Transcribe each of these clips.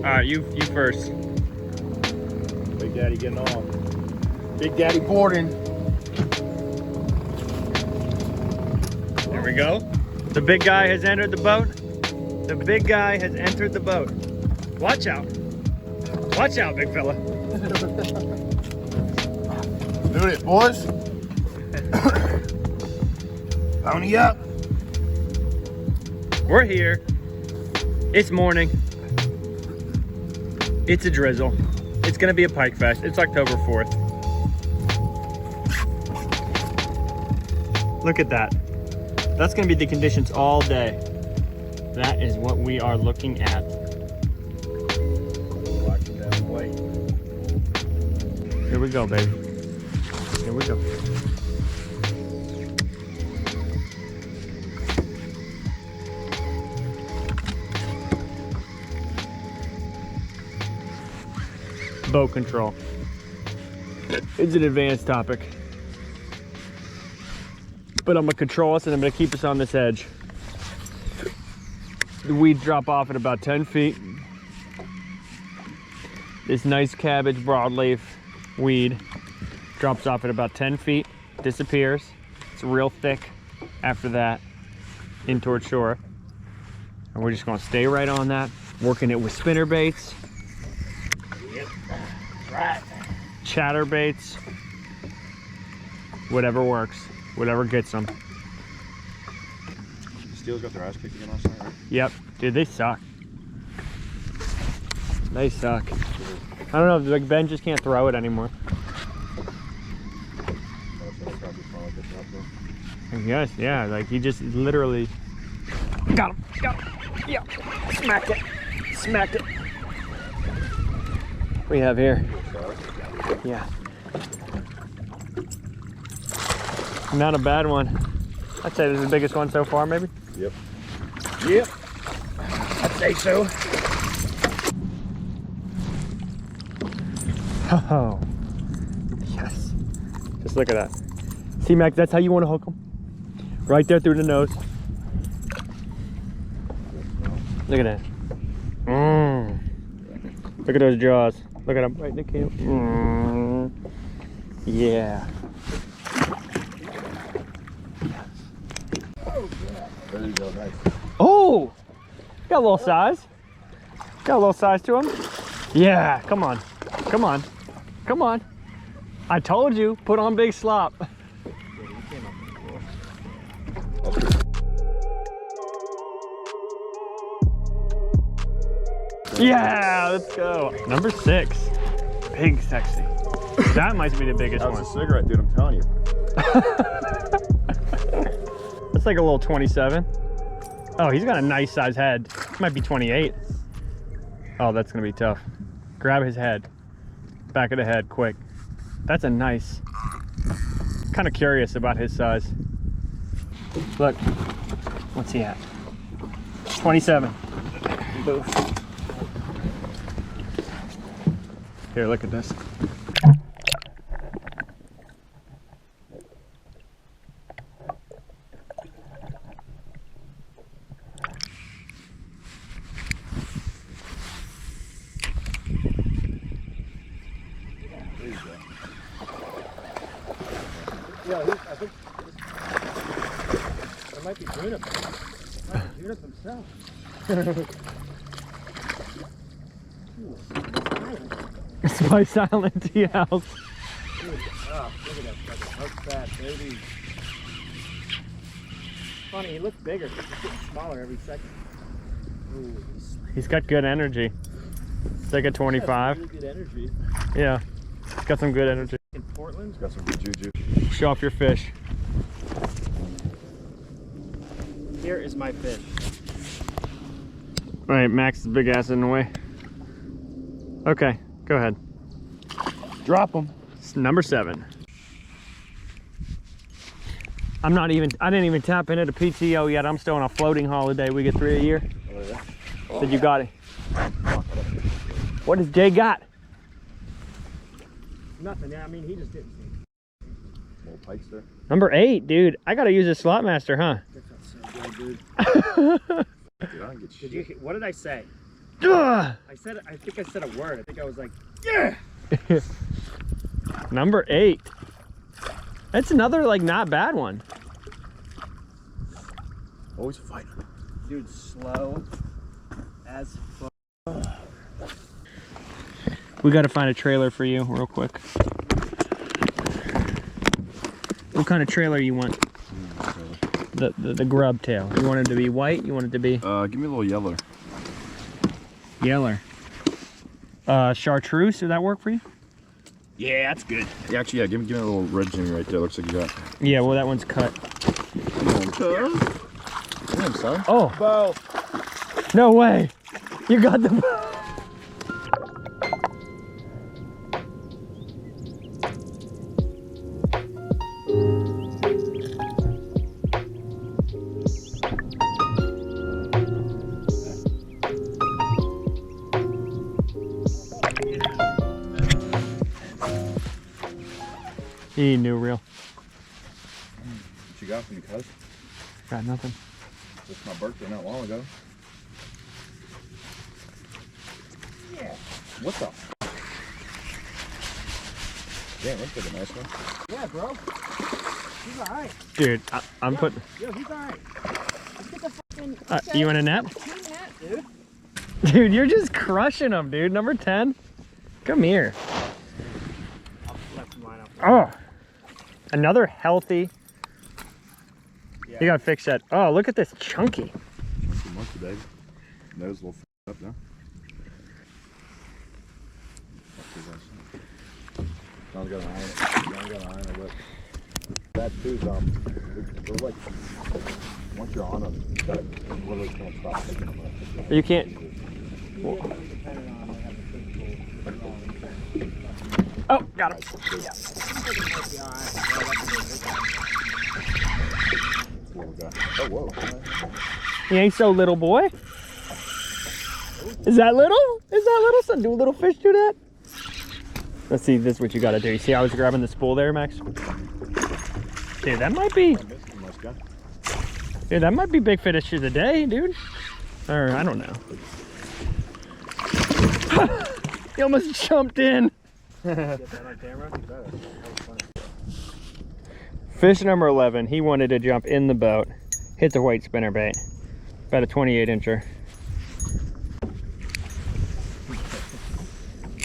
right, you first. Big Daddy getting on. Big Daddy boarding. There we go. The big guy has entered the boat. The big guy has entered the boat. Watch out. Watch out, big fella. Doing it, boys. Pony up. We're here. It's morning. It's a drizzle. It's gonna be a pike fest. It's October 4th. Look at that. That's gonna be the conditions all day. That is what we are looking at. Watching down white. Here we go, baby. Here we go. Boat control. It's an advanced topic. But I'm gonna control us and I'm gonna keep us on this edge. The weeds drop off at about 10 feet. This nice cabbage broadleaf weed drops off at about 10 feet, disappears. It's real thick after that in towards shore. And we're just gonna stay right on that, working it with spinnerbaits. Yep. Right. Chatterbaits, whatever works, whatever gets them. Steel's got their ass kicked again last night, right? Yep, dude, they suck. They suck. I don't know, like Ben just can't throw it anymore. Yes, yeah, like he just literally got him, yeah, smacked it, smacked it. What we have here? Yeah. Not a bad one. I'd say this is the biggest one so far, maybe? Yep. Yep. I'd say so. Oh. Yes. Just look at that. See, Mac, that's how you want to hook them. Right there through the nose. Look at that. Mmm. Look at those jaws. Look at them right in the cam. Mm. Yeah. There you go, nice. Oh! Got a little size. Got a little size to him. Yeah, come on. Come on. Come on. I told you, put on big slop. Yeah, let's go. Number 6. Big sexy. That might be the biggest That was one. a cigarette, dude, I'm telling you. That's like a little 27. Oh, he's got a nice size head. Might be 28. Oh, that's gonna be tough. Grab his head. Back of the head, quick. That's a nice. Kind of curious about his size. Look, what's he at? 27. Boof. Here, look at this. Yeah, I think there might be Juniper. Juniper himself. It's my silent tea house. Dude, oh, look at that fucking hook fat baby. Funny, he looks bigger. He's getting smaller every second. Ooh, He's got good energy. It's like a 25. really good energy. Yeah, he's got some good energy. In Portland, he's got some good juju. Show off your fish. Here is my fish. All right, Max is big ass in the way. Okay, go ahead. Drop him. It's number 7. I didn't even tap into the PTO yet. I'm still on a floating holiday. We get 3 a year. Oh, yeah. Said you got it. What has Jay got? Nothing. Yeah, I mean, he just didn't see. Little pikes there. Number 8, dude. I gotta use a Slopmaster, huh? That felt so good, dude. Dude, I don't get shit. What did I say? Ugh. I think I said a word. I think I was like, yeah. Number 8. That's another like not bad one. Always a fighter. Dude, slow as fuck. We got to find a trailer for you real quick. What kind of trailer you want? The grub tail. You want it to be white? You want it to be? Give me a little yeller. Yeller. Chartreuse, does that work for you? Yeah, that's good. Yeah, actually, yeah. Give me a little red Jimmy right there. Looks like you got. Yeah, well that one's cut. Damn, son. Oh. Bow. No way. You got the bow. You need a new reel. What you got for me, cuz? Got nothing. It's my birthday not long ago. Yeah. What the? Damn, that's like a nice one. Yeah, bro. He's alright. Dude, I'm putting... Yo, he's alright. Let's get the fucking... you want a net? net, dude. Dude, you're just crushing them, dude. Number 10. Come here. I'll left mine up. Oh. Another healthy. Yeah. You gotta fix that. Oh, look at this chunky. Monkey, baby. Nose a little up now. John's got an iron. John's got an iron, but that too's they're like once you're on them, that literally can't stop taking them. You can't. Oh, got him. Oh, whoa. He ain't so little, boy. Is that little? Is that little? Son, do a little fish do that? Let's see, this is what you gotta do. You see how I was grabbing the spool there, Max? Dude, that might be... Dude, that might be big fish of the day, dude. Or, I don't know. He almost jumped in. Get that on camera? Fish number 11, he wanted to jump in the boat, hit the white spinnerbait. About a 28-incher.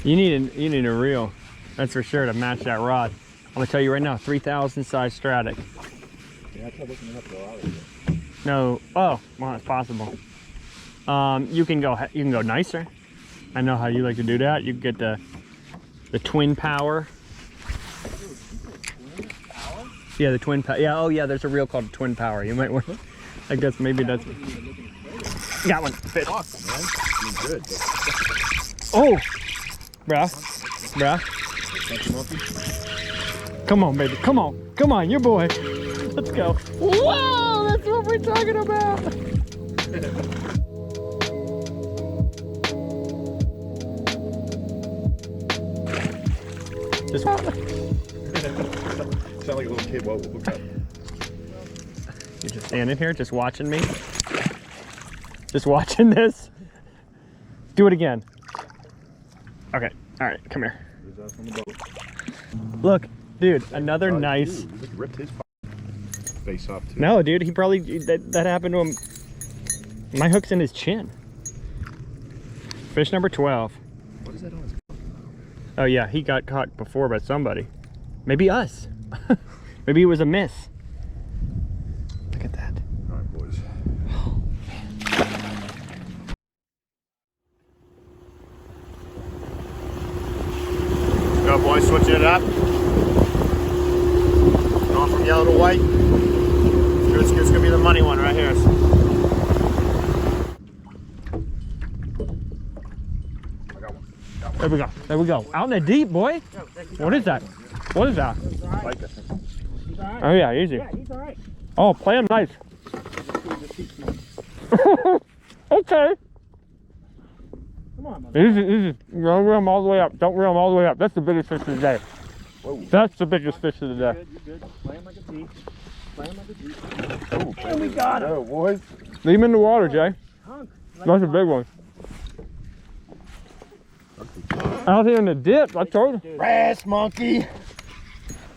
You need a reel, that's for sure, to match that rod. I'm gonna tell you right now, 3,000 size Stratic. Yeah, I tried looking it up though. No, oh, well, it's possible. You can go nicer. I know how you like to do that. You can get the twin power. Yeah, the twin power. Yeah, oh yeah, there's a reel called twin power. You might want. I guess maybe that's. Got one. Fish. Fuck, man. You're good. Oh, bruh. Come on, baby. Come on, your boy. Let's go. Wow, that's what we're talking about. Just Sound like a little kid. Whoa, look up. You're just standing here, just watching me. Just watching this. Do it again. Okay. All right. Come here. Look, dude. Another nice. Dude, he ripped his face off too. No, dude. He probably that happened to him. My hook's in his chin. Fish number 12. What is that on his? Oh yeah, he got caught before by somebody. Maybe us. Maybe it was a miss. Look at that. All right, boys. Oh, man. Go, boys, switching it up. Going from yellow to white. It's gonna be the money one right here. I got one. There we go. Out in the deep, boy. What is that? What is that? Pike, I think. Oh yeah, easy. Yeah, he's alright. Oh, play him nice. Okay. Come on, mother. Easy. Don't reel him all the way up. Don't reel him all the way up. That's the biggest fish of the day. Whoa. That's the biggest fish of the day. You're good. Play him like a T. Play him like a T. Oh, And we got him. boys. Leave him in the water, Jay. Hunk. That's a big one. Out here in the dip, I told you. Dude, Brass monkey.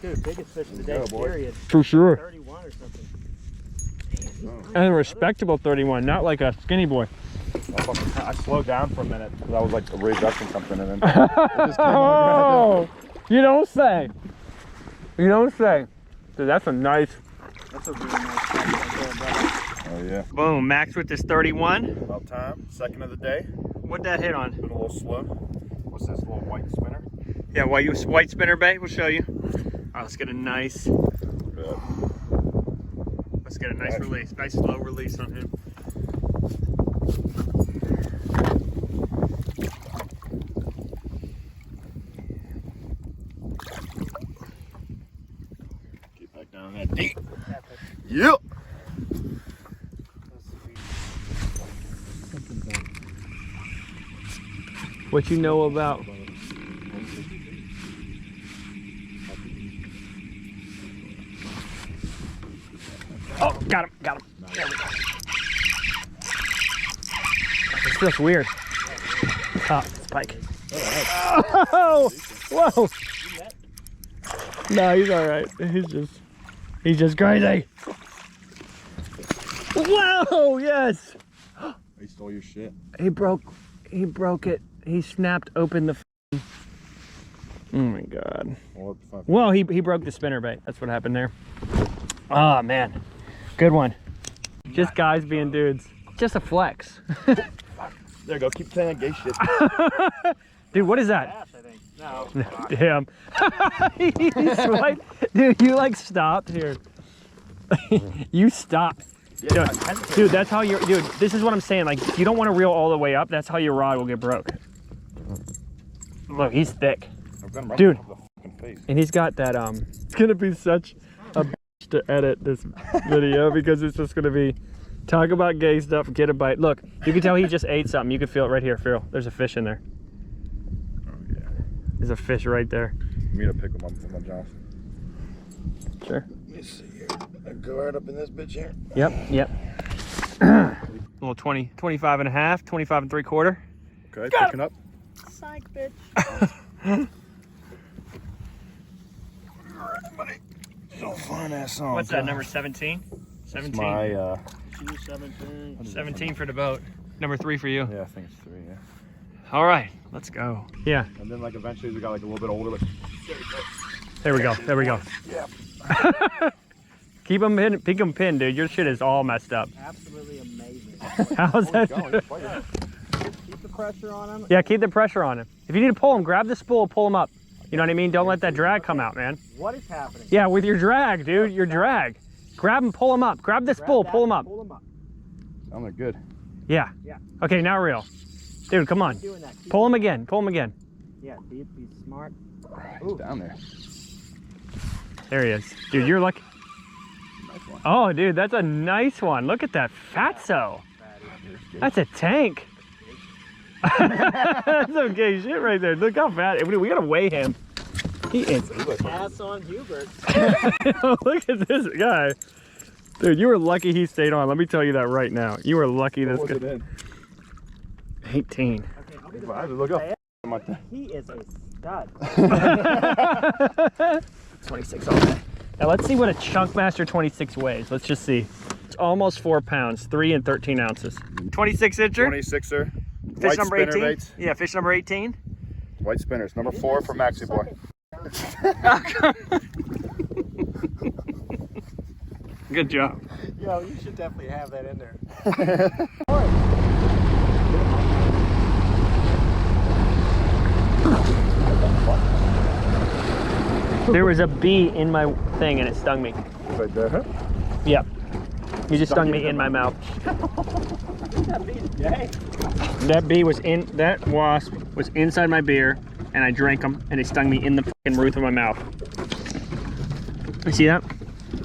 dude, biggest fish of the day, Go, boy. period. For sure. 31 or something. And a respectable 31, not like a skinny boy. I slowed down for a minute because I was like readjusting something and then it just came Oh, you don't say. You don't say. Dude, that's a nice. That's a really nice fish right there, brother. Oh yeah. Boom, Max with this 31. About time. Second of the day. What'd that hit on? Been a little slow. What's this little white spinner? Yeah, white spinner bait, we'll show you. All right, let's get a nice, Good. let's get a nice release, nice slow release on him. Get back down that deep. Yep. What you know about? Oh, got him. There we go. This feels weird. Oh, spike. Oh, whoa. No, he's all right. He's just crazy. Whoa, yes. He stole your shit. He broke it. He snapped open the. Oh my god. Well, he broke the spinnerbait. That's what happened there. Oh man, good one. Just guys being dudes. Just a flex. There you go. Keep saying that gay shit. Dude, what is that? Bass, I think. No. Damn. He swiped. Dude, you like stopped here. You stopped. Yeah, Dude, that's how you're. Dude, this is what I'm saying. Like, you don't want to reel all the way up. That's how your rod will get broke. Look, he's thick. Dude. And he's got that. It's gonna be such a bitch to edit this video because it's just gonna be talk about gay stuff, get a bite. Look, you can tell he just ate something. You can feel it right here, Phil. There's a fish in there. Oh yeah. There's a fish right there. Me to pick him up with my jaws. Sure. Let me see here. I go right up in this bitch here. Yep. Little 20, 25 and a half, 25 and 3/4. Okay, picking up. Psych, bitch. Alright, buddy. So fine ass song. What's that, number 17? 17. My 217. 17 for the boat. Number 3 for you. yeah, I think it's 3, yeah. All right, let's go. Yeah, And then like eventually we got like a little bit older, like there we go. yeah. Keep them pinned, dude. Your shit is all messed up. Absolutely amazing. How's that? Keep the pressure on him. Yeah, keep the pressure on him. If you need to pull him, grab the spool, pull him up. You know what I mean? Don't let that drag come out, man. What is happening? Yeah, with your drag, dude, your drag. Grab him, pull him up. Grab the spool, pull him up. Pull him up. Sound good. Yeah. Yeah. Okay, now reel. Dude, come on. Keep doing that. Pull him again. Pull him again. Yeah, be smart. He's down there. There he is. Dude, you're lucky. Nice one. Oh, dude, that's a nice one. Look at that fatso. That's a tank. That's some gay shit right there. Look how fat. We gotta weigh him. He is. Pass on Hubert. Look at this guy. Dude, you were lucky he stayed on. Let me tell you that right now. You were lucky this guy. 18. Okay, I'll be the Look up. He is a stud. 26 all day. Now let's see what a Chunkmaster 26 weighs. Let's just see. It's almost 4 pounds, 3 and 13 ounces. 26 incher. 26er. Fish White number spinner 18. baits. Yeah, fish number 18. White spinners. Number 4 for Maxi Boy. Good job. Yo, you should definitely have that in there. There was a bee in my thing and it stung me. Right there, huh? Yep. He just stung me in my mouth. That bee was in, that wasp was inside my beer and I drank them and it stung me in the fucking roof of my mouth. You see that?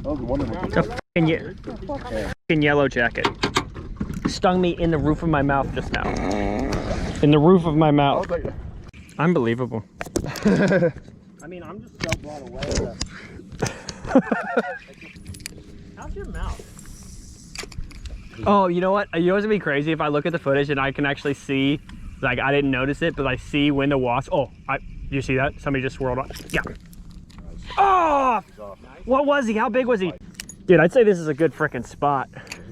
Oh, the one The fucking yellow jacket. Stung me in the roof of my mouth just now. In the roof of my mouth. Unbelievable. I mean, I'm just so blown away. How's your mouth? Oh, you know what? You know what's gonna be crazy if I look at the footage and I can actually see Like I didn't notice it, but I see when the wasp. Oh, you see that? Somebody just swirled on. Yeah. Oh! What was he? How big was he? Dude, I'd say this is a good freaking spot.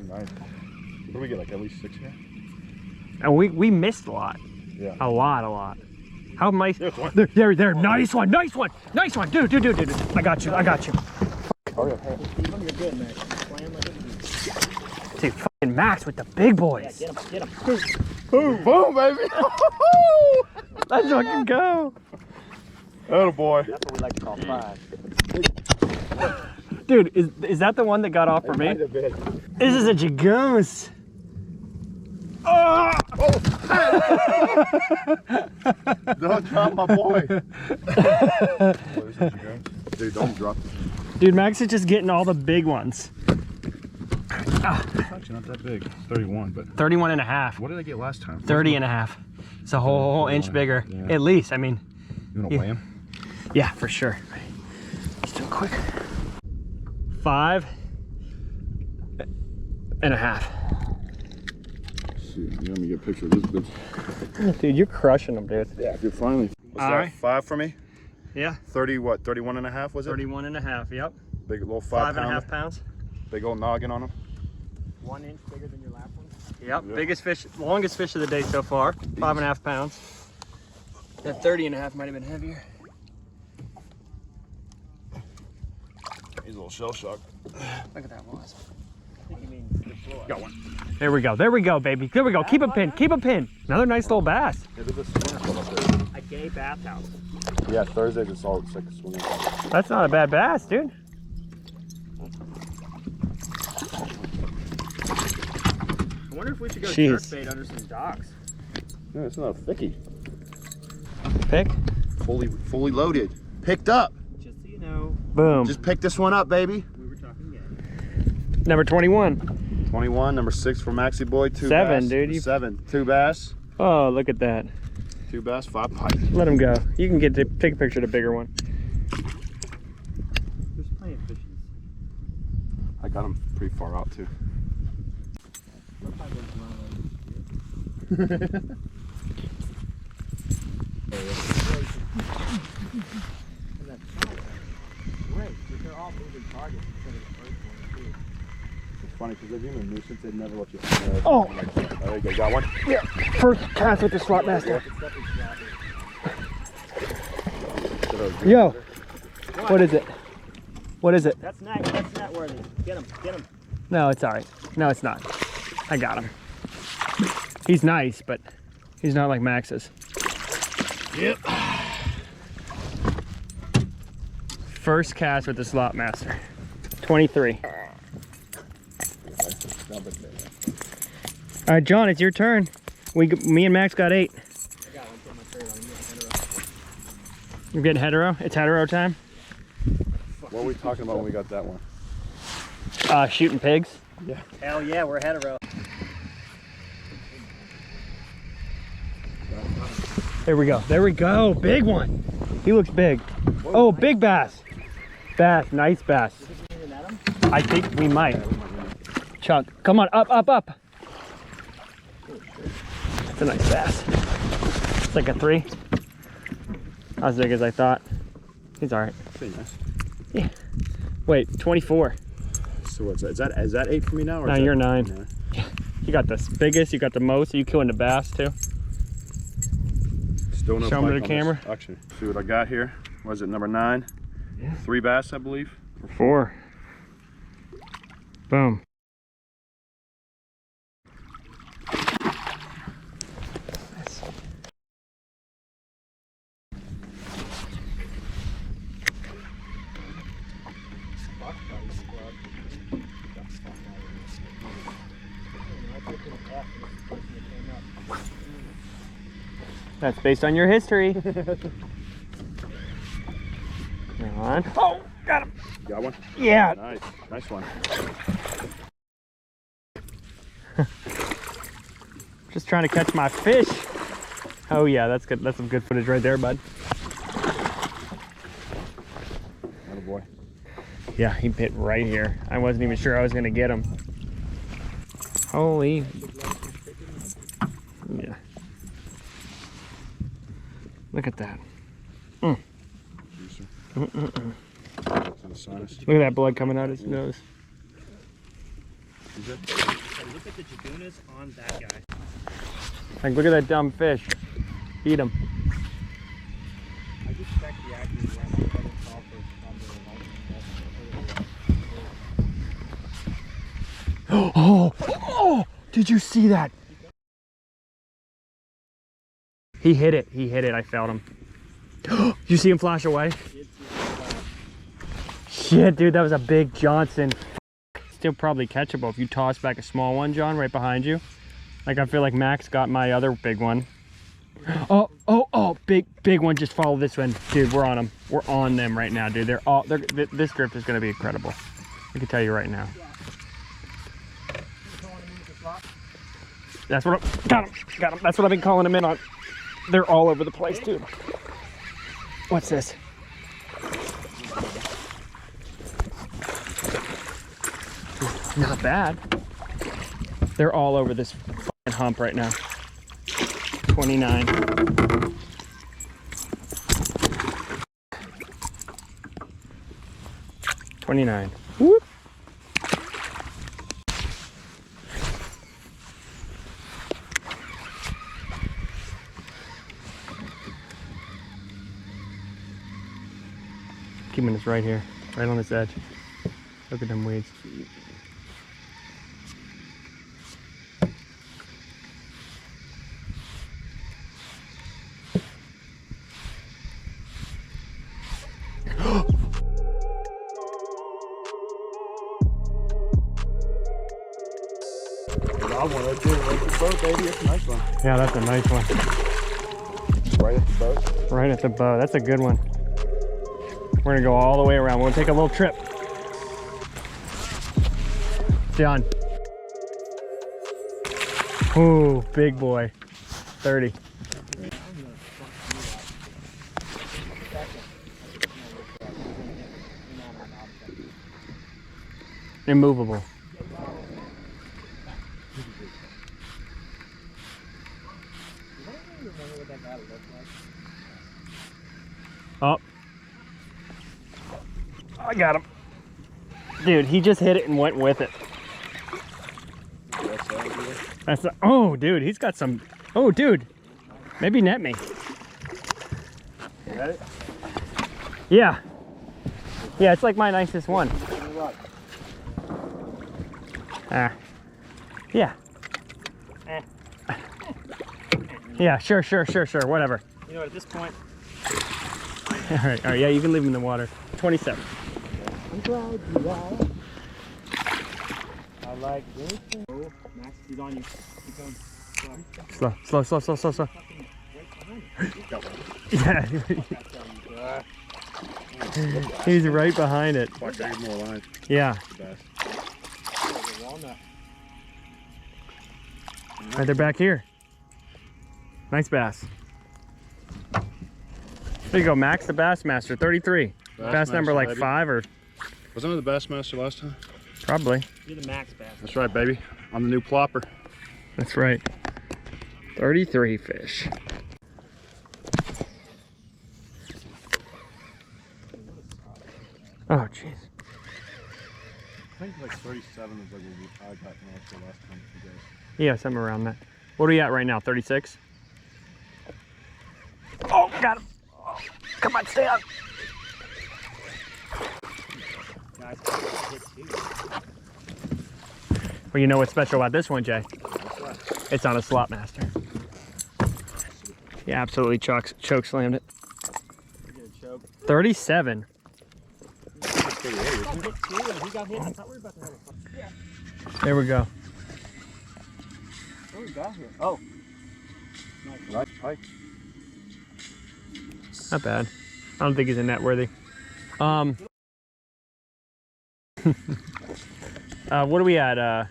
Nice. What do we get, like at least 6 here? And we missed a lot. Yeah. A lot. How nice. There's one. There. Nice one. Dude. I got you. Oh, yeah. You're good, man. Playing like a Dude, fucking Max with the big boys. Get him. Boom, boom, baby. Let's fucking go. Oh, boy. That's what we like to call pride. Dude, is that the one that got off for me? This is a Jagos. Oh! Don't drop my boy. Dude, don't drop it. Dude, Max is just getting all the big ones. It's actually not that big. 31, but 31 and a half. what did I get last time? 30 and a half. It's a whole inch bigger. Yeah. At least, I mean. You want to weigh him? Yeah, for sure. Let's do it quick. 5 and a half. Shoot, let me get a picture of this bitch. Dude, you're crushing them, dude. Yeah, dude, finally. What's All that, right. 5 for me? Yeah. 30, what, 31 and a half was it? 31 and a half, yep. Big little 5 and a half pounder. pounds. Big old noggin on him. 1 inch bigger than your last one. Yep, Yep. biggest fish, longest fish of the day so far. 5 and a half pounds. That 30 and a half might have been heavier. He's a little shell shocked. Look at that wasp. I think you mean deploy. Got one. There we go, baby. There we go. Keep a pin. Another nice little bass. Yeah, there's a swinger club up there. A gay bathhouse. Yeah, Thursdays it's all like a swinger club. That's not a bad bass, dude. I wonder if we should go Jeez. jerkbait under some docks. Yeah, it's not a thickie. Pick. Fully loaded. Picked up. Just so you know, Boom. Just pick this one up, baby. we were talking gay. Number 21. 21, number 6 for Maxie Boy. 2 7, bass. dude. 7. 2 bass. Oh, look at that. 2 bass, 5 pike. Let him go. You can take a picture of the bigger one. There's plenty of fish. I got him pretty far out too. Great, but they're all moving targets instead of the first one too. It's funny because they've been a nuisance. They'd never let you. Oh. There you go. Got one. Yeah. First cast with the Slopmaster. Yo. What is it? What is it? That's net worthy. Get him. No, it's all right. No, it's not. I got him. He's nice, but he's not like Max's. Yep. First cast with the Slopmaster. 23. All right, John, it's your turn. Me and Max got 8. I got one. Put my trailer on. You're getting hetero? It's hetero time? What were we talking about when we got that one? Shooting pigs. Yeah. Hell yeah, we're hetero. There we go. There we go. Big one. He looks big. Oh, big bass. Bass. Nice bass. I think we might. Chunk. Come on. Up. That's a nice bass. It's like a 3. Not as big as I thought. He's all right. Pretty nice. Yeah. Wait, 24. So what's that? Is that 8 for me now? Or No, is that you're 9. You got the biggest. You got the most. Are you killing the bass too? Still no Show 'em to pike the on this. camera. Actually, see what I got here. Was it number 9? Yeah. 3 bass, I believe. 4. Boom. That's based on your history. Come on. Oh, got him. Got one? Yeah. Nice. Nice one. Just trying to catch my fish. Oh yeah, that's good. That's some good footage right there, bud. Attaboy. Yeah, he bit right here. I wasn't even sure I was gonna get him. Holy. Yeah. Look at that. To the sinus. Look at that blood coming out his nose. Is it? Look at the jagunas on that guy. Like, look at that dumb fish. Eat him. I just checked the active when I saw for Oh, did you see that? He hit it, I felt him. You see him flash away? Shit, dude, that was a big Johnson. Still probably catchable if you toss back a small one, John, right behind you. Like, I feel like Max got my other big one. Oh, big one, just follow this one. Dude, we're on them. We're on them right now, dude. This grip is gonna be incredible. I can tell you right now. That's what got him. That's what I've been calling them in on. They're all over the place, dude. What's this? Not bad. They're all over this fucking hump right now. 29. Whoop. Keeping us right here, right on this edge. Look at them weeds. Got one right there, right at the boat, baby. That's a nice one. Yeah, that's a nice one. Right at the boat. Right at the bow. That's a good one. We're gonna go all the way around. We'll take a little trip. John. Ooh, big boy. 30. Immovable. Oh. I got him. Dude, he just hit it and went with it. That's the, oh, dude, he's got some. Oh, dude. Maybe net me. You got it? Yeah. Yeah, it's like my nicest one. Yeah. Yeah, sure, whatever. You know what, at this point, All right, yeah, you can leave him in the water. 27. I'm glad you are. I like this. Oh, Max, he's on you. Keep going. Slow. Yeah. He's right behind it. Watch out, more lines. Yeah. The best. Right, they're back here. Nice bass. There you go, Max the Bassmaster, 33. Bass number like baby. 5 or Wasn't I the Bassmaster last time? probably. You're the Max bass. That's right, baby. I'm the new plopper. That's right. 33 fish. Oh, jeez. I think like 37 is like what I got the last time you guys. Yeah, something around that. What are we at right now? 36? Oh, got him. Oh, come on, stay on. Guys, hit too. Well, you know what's special about this one, Jay? It's on a Slopmaster. He absolutely choke slammed it. 37. He got hit. I thought we were about to have a fun. Yeah. There we go. What do we got here? Oh. Right, Pike. Not bad. I don't think he's a net worthy. What are we at?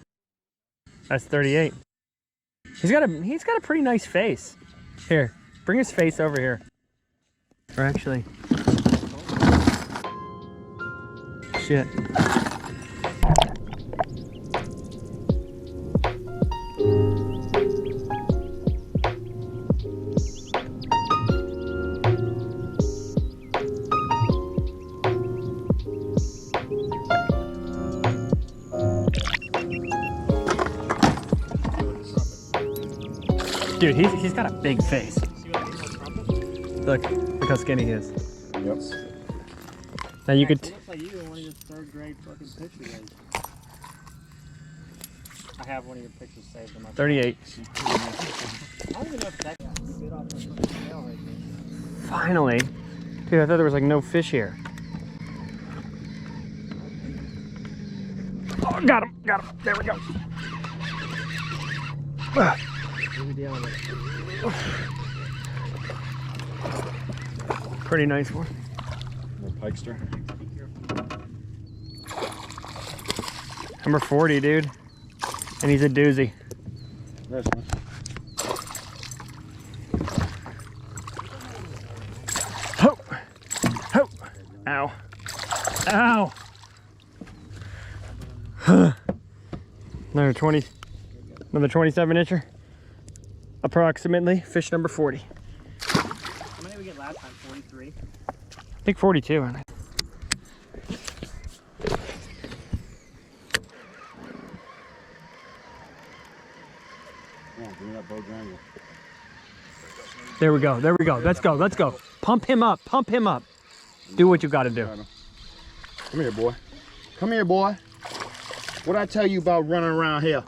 That's 38. He's got a pretty nice face. Here, bring his face over here. Or actually, shit. Dude, he's got a big face. Look how skinny he is. Yep. Now you could. It looks like you in one of your third grade fucking picture days. I have one of your pictures saved in my 38. I don't even know if that bit off the fucking tail right there. Finally. Dude, I thought there was like no fish here. Oh, got him. There we go. What are we dealing with? Pretty nice one. Little pikester. Number 40, dude. And he's a doozy. There's one. Ho! Ho! Ow. Ow! Another 27 incher. Approximately. Fish number 40. How many did we get last time? 43? I think 42. Yeah, give me that bow granular. There we go. Let's go. Pump him up. Do what you gotta do. Come here, boy. Come here, boy. What I tell you about running around here?